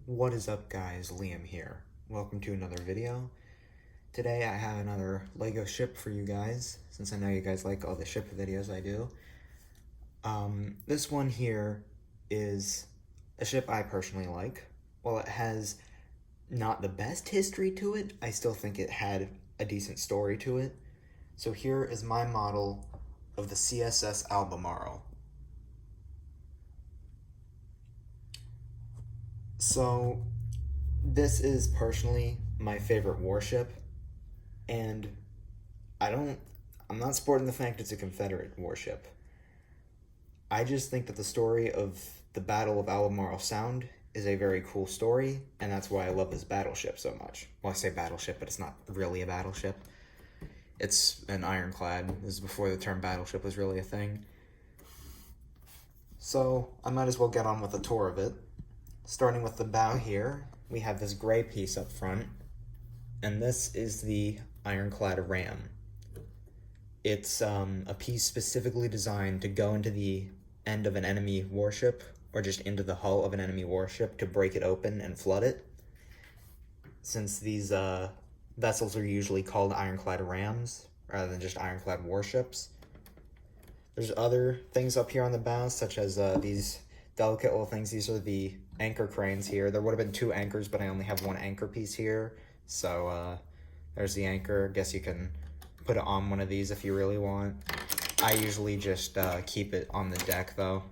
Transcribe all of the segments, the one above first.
What is up, guys? Liam here. Welcome to another video. Today I have another LEGO ship for you guys, since I know you guys like all the ship videos I do. This one here is a ship I personally like. While it has not the best history to it, I still think it had a decent story to it. So here is my model of the CSS Albemarle. So this is personally my favorite warship, and I'm not supporting the fact it's a Confederate warship. I just think that the story of the Battle of Albemarle Sound is a very cool story, and that's why I love this battleship so much. Well, I say battleship, but it's not really a battleship. It's an ironclad. This is before the term battleship was really a thing. So I might as well get on with a tour of it. Starting with the bow here, we have this gray piece up front, and this is the ironclad ram. It's a piece specifically designed to go into the end of an enemy warship, or just into the hull of an enemy warship to break it open and flood it. Since these vessels are usually called ironclad rams, rather than just ironclad warships. There's other things up here on the bow, such as these delicate little things. These are the anchor cranes here. There would have been two anchors, but I only have one anchor piece here. So there's the anchor. Guess you can put it on one of these if you really want. I usually just keep it on the deck though.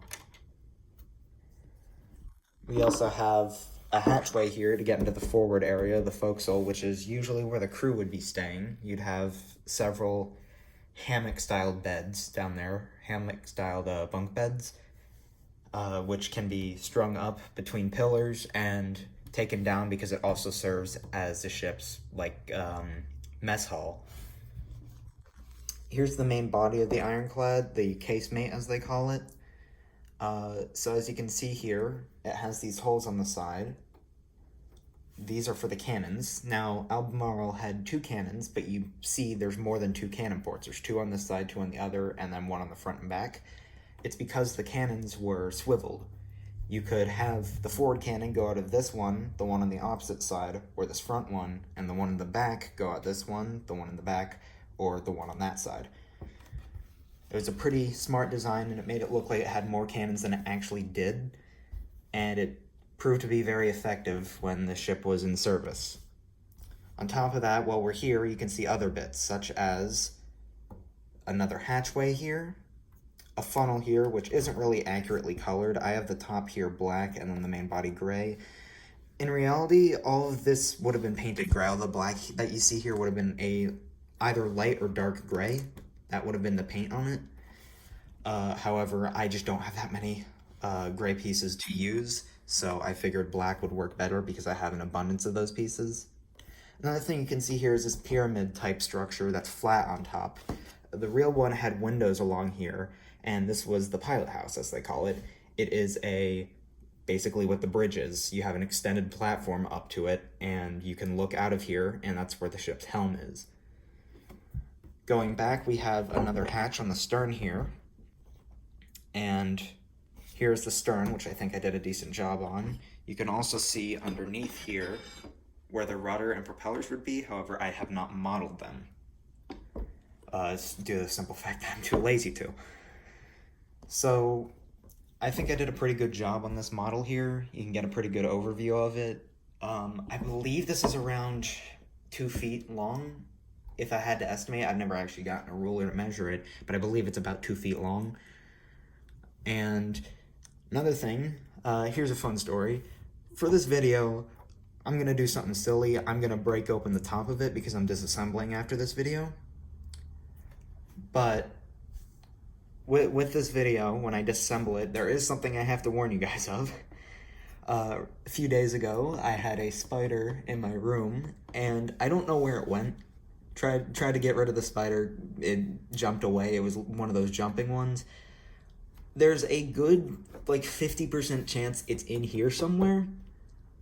We also have a hatchway here to get into the forward area, the forecastle, which is usually where the crew would be staying. You'd have several hammock-styled beds down there, hammock-styled bunk beds, which can be strung up between pillars and taken down because it also serves as the ship's mess hall. Here's the main body of the ironclad, the casemate as they call it. So as you can see here, it has these holes on the side. These are for the cannons. Now, Albemarle had two cannons, but you see there's more than two cannon ports. There's two on this side, two on the other, and then one on the front and back. It's because the cannons were swiveled. You could have the forward cannon go out of this one, the one on the opposite side, or this front one, and the one in the back go out this one, the one in the back, or the one on that side. It was a pretty smart design, and it made it look like it had more cannons than it actually did, and it proved to be very effective when the ship was in service. On top of that, while we're here, you can see other bits, such as another hatchway here, a funnel here, which isn't really accurately colored. I have the top here black and then the main body gray. In reality, all of this would have been painted gray. All the black that you see here would have been either light or dark gray. That would have been the paint on it. However, I just don't have that many gray pieces to use, so I figured black would work better because I have an abundance of those pieces. Another thing you can see here is this pyramid type structure that's flat on top. The real one had windows along here, and this was the pilot house, as they call it. It is basically what the bridge is. You have an extended platform up to it, and you can look out of here, and that's where the ship's helm is. Going back, we have another hatch on the stern here, and here's the stern, which I think I did a decent job on. You can also see underneath here where the rudder and propellers would be, however, I have not modeled them. Due to the simple fact that I'm too lazy to. So, I think I did a pretty good job on this model here. You can get a pretty good overview of it. I believe this is around 2 feet long. If I had to estimate, I've never actually gotten a ruler to measure it, but I believe it's about 2 feet long. And another thing, here's a fun story. For this video, I'm going to do something silly. I'm going to break open the top of it because I'm disassembling after this video. But with this video, when I disassemble it, there is something I have to warn you guys of. A few days ago, I had a spider in my room, and I don't know where it went. Tried to get rid of the spider, it jumped away. It was one of those jumping ones. There's a good, 50% chance it's in here somewhere,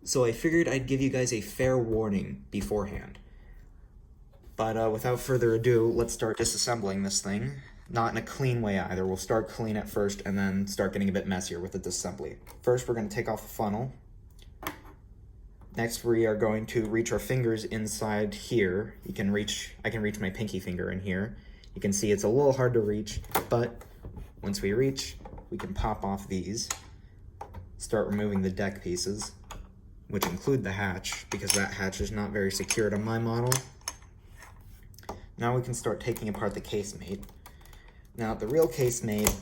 so I figured I'd give you guys a fair warning beforehand. But without further ado, let's start disassembling this thing. Not in a clean way either. We'll start clean at first and then start getting a bit messier with the disassembly. First, we're going to take off the funnel. Next, we are going to reach our fingers inside here. I can reach my pinky finger in here. You can see it's a little hard to reach, but once we reach, we can pop off these, start removing the deck pieces, which include the hatch, because that hatch is not very secured on my model. Now we can start taking apart the casemate. Now, the real casemate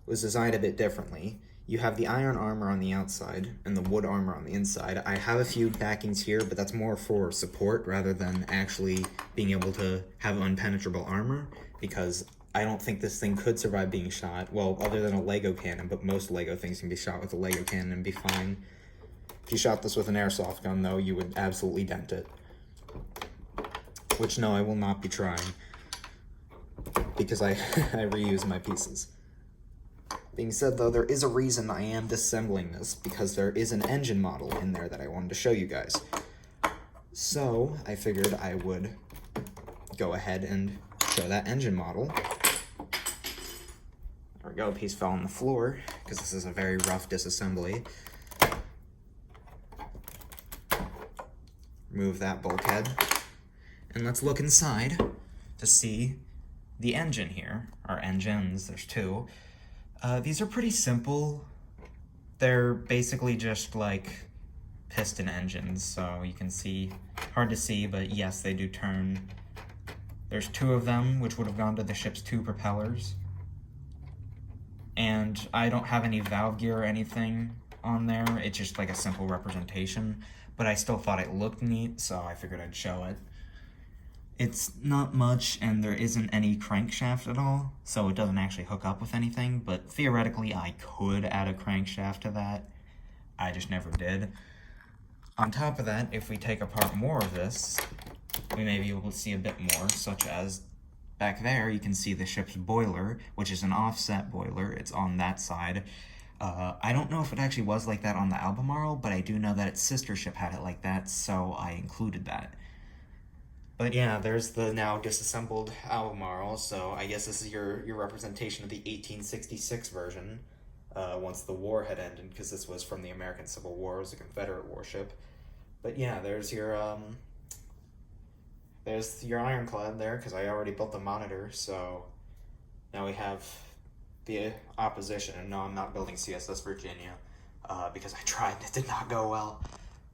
was designed a bit differently. You have the iron armor on the outside and the wood armor on the inside. I have a few backings here, but that's more for support rather than actually being able to have unpenetrable armor, because I don't think this thing could survive being shot. Well, other than a Lego cannon, but most Lego things can be shot with a Lego cannon and be fine. If you shot this with an airsoft gun, though, you would absolutely dent it. Which, no, I will not be trying, because I reuse my pieces. Being said, though, there is a reason I am disassembling this, because there is an engine model in there that I wanted to show you guys. So, I figured I would go ahead and show that engine model. There we go, a piece fell on the floor, because this is a very rough disassembly. Remove that bulkhead, and let's look inside to see the engine here, or engines, there's two. These are pretty simple. They're basically just like piston engines, so you can see, hard to see, but yes, they do turn. There's two of them, which would have gone to the ship's two propellers. And I don't have any valve gear or anything on there, it's just like a simple representation, but I still thought it looked neat, so I figured I'd show it. It's not much, and there isn't any crankshaft at all, so it doesn't actually hook up with anything, but theoretically I could add a crankshaft to that. I just never did. On top of that, if we take apart more of this, we may be able to see a bit more, such as back there you can see the ship's boiler, which is an offset boiler. It's on that side. I don't know if it actually was like that on the Albemarle, but I do know that its sister ship had it like that, so I included that. But yeah, there's the now disassembled Albemarle, so I guess this is your representation of the 1866 version, once the war had ended, because this was from the American Civil War, it was a Confederate warship. But yeah, there's your ironclad there, because I already built the monitor, so now we have the opposition. And no, I'm not building CSS Virginia, because I tried and it did not go well.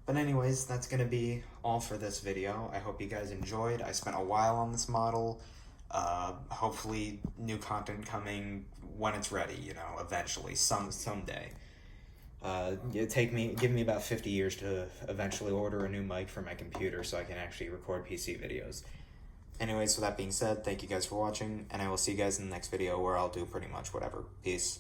But anyways, that's going to be all for this video. I hope you guys enjoyed. I spent a while on this model. Hopefully new content coming when it's ready, you know, eventually, someday. Give me about 50 years to eventually order a new mic for my computer so I can actually record PC videos. Anyways, with that being said, thank you guys for watching, and I will see you guys in the next video where I'll do pretty much whatever. Peace.